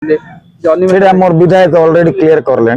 सेटा मोर विधायक already clear करले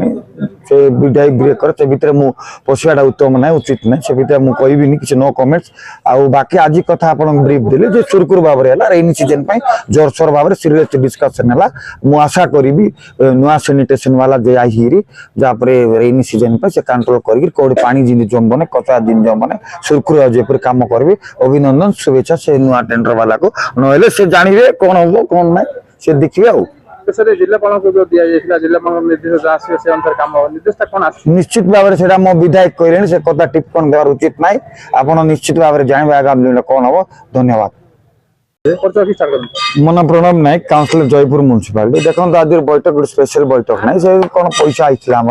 से विधायक ब्रेक कर से भितर मु पशियाटा उत्तम ना उचित ना से भितर मु कहबी नि किछ नो कमेंट्स आ बाकी आज कथा आपन ब्रीफ दिले जे सुरकुर बाबरे हला रेनी सीजन पई जोरसोर बाबरे सीरियस डिस्कशन हला मु आशा करबी नुआ सैनिटेशन वाला जे आई हिरी जा परे रेनी सीजन पे से कंट्रोल करगी कोड पानी जिन जमबने कचा दिन जमबने सुरकुर जे पर काम करबी अभिनंदन शुभेच्छा से नुआ टेंडर वाला को नहले से जानिबे कोन हो कोन नै से देखिबे आ सर जिलापाल को जो दिया जायतिला जिलापाल निर्देश आसी से अनुसार काम हो निर्देश कोन आसी निश्चित भाव से मो विधायक कहले से कथा टिप्पण देवार उचित नाही आपण निश्चित भाव जानबे आगामी दिन कोन हो धन्यवाद मन प्रणव नायक काउंसिलर जयपुर म्युनिसिपालिटी देखो आज बैठक स्पेशल बैठक ना से कौन पैसा आईला आम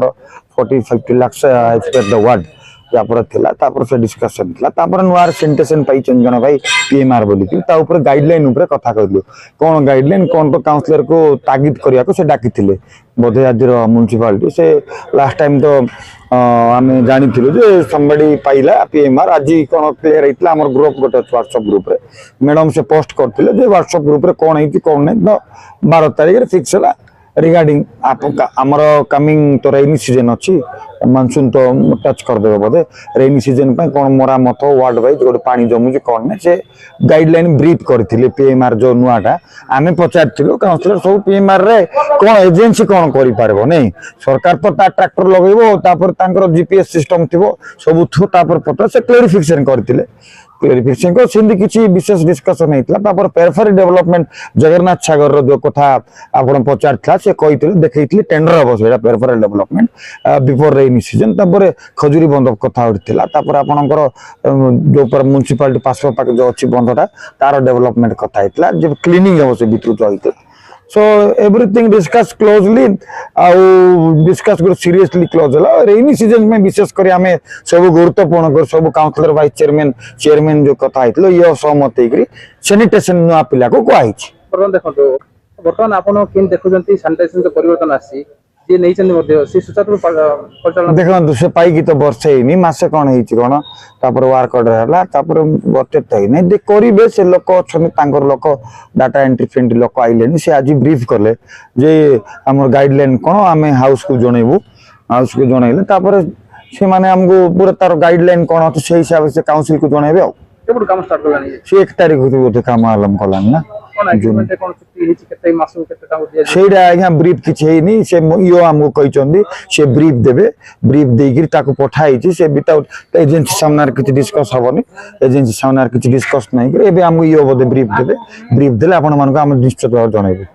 40-50 लाख एक्सपेक्ट द वार्ड यापर थिला तापर से डिस्कशन थिला तापर नुआर सेंटेशन पाई जन भाई पीएमआर बोली ता ऊपर गाइडलाइन ऊपर कथा कहलु कोन गाइडलाइन कोन तो काउंसिलर को तागिद करिया को से डाकिथिले बोधे आज म्युनिसिपालिटी से लास्ट टाइम तो आमे जानी थिलु जे समबडी पाइला पीएमआर आज कोन क्लियर हितला हमर ग्रुप गोटे व्हाट्सएप ग्रुप रे मैडम से पोस्ट करथिले जे व्हाट्सएप ग्रुप रे कोन हिति कोन नै 12 तारिख रे फिक्स हला रिगार्डिंग आमर कमिंग तो रेनी सीजन अच्छी मानसून तो टच कर देबो बोधे रेनी सीजन पे कोन मोरा मत वार्ड वाइज गोटे पानी जमुजी कोन ने से गाइडलाइन ब्रीफ करथिले पीएमआर जो नुआटा आमे पचारथिलो काउंसिलर सब पीएमआर रे कोन एजेंसी कोन करि पारबो नै सरकार तो ता ट्रैक्टर लगेबो तापर तांकर जीपीएस सिस्टम थिबो सब थु तापर पता से क्लेरिफिकेशन करथिले क्लेरिफिकेशन को सिंधी किछि विशेष डिस्कशन हेतला तापर पेरफेरी डेवलपमेंट जगन्नाथ सागर रो जो कथा आपण पचारथला से कहिथिले देखैथिले टेंडर हबो सेटा पेरफेरी डेवलपमेंट बिफोर रेनी सीजन तापर खजुरी बंद कथा उठिला तापर आपनकर जो पर म्युनिसिपालिटी पासवा पाक जो अछि बंदटा तार डेवलपमेंट कथा हेतला जे क्लीनिंग हबो से भितरु जो so everything discuss closely discuss seriously close rainy season में विशेष कर आमे सब गुरुत्वपूर्ण कर सब काउंसिलर वाइस चेयरमैन जो कथा हेतलो ये सहमत हेकरी सैनिटेशन नुआ पिला को कहै छी देखो बर्तमान आपन किन देखुजंती सैनिटेशन के परिवर्तन आसी जे नै चंदी मध्ये से सुचारू परिचालन देखो से पाई की तो वर्ष हेनी मासे कोन हेई छी कोन तापर वर्क ऑर्डर हला तापर बते तई नै दे करिबे से लोक छन तांकर लोक डाटा एंट्री फ्रेंड लोक आइलेनी से आज ब्रीफ करले जे हमर गाइडलाइन कोन आमे हाउस को जणैबू हाउस को जणैले तापर से माने हमको पूरा तार गाइडलाइन कोन तो से हिसाब से काउंसिल को जणैबे केबड काम स्टार्ट करलानी से 1 तारिख होते होते काम आलम कलान ना एग्रीमेंट कोन छुट्टी हिची केते मासु केते काम दिया सेडा आज्ञा ब्रीफ किछ हेनी से यो हमको कहिचंदी से ब्रीफ देबे ब्रीफ देगिर ताको पठाई छी से विदाउट एजेंसी सामनार किछ डिस्कस हबनी एजेंसी सामनार किछ डिस्कस नै करे एबे हमको यो बोदे ब्रीफ देबे ब्रीफ देले आपण मानको हम निश्चित भाव जणाइबे।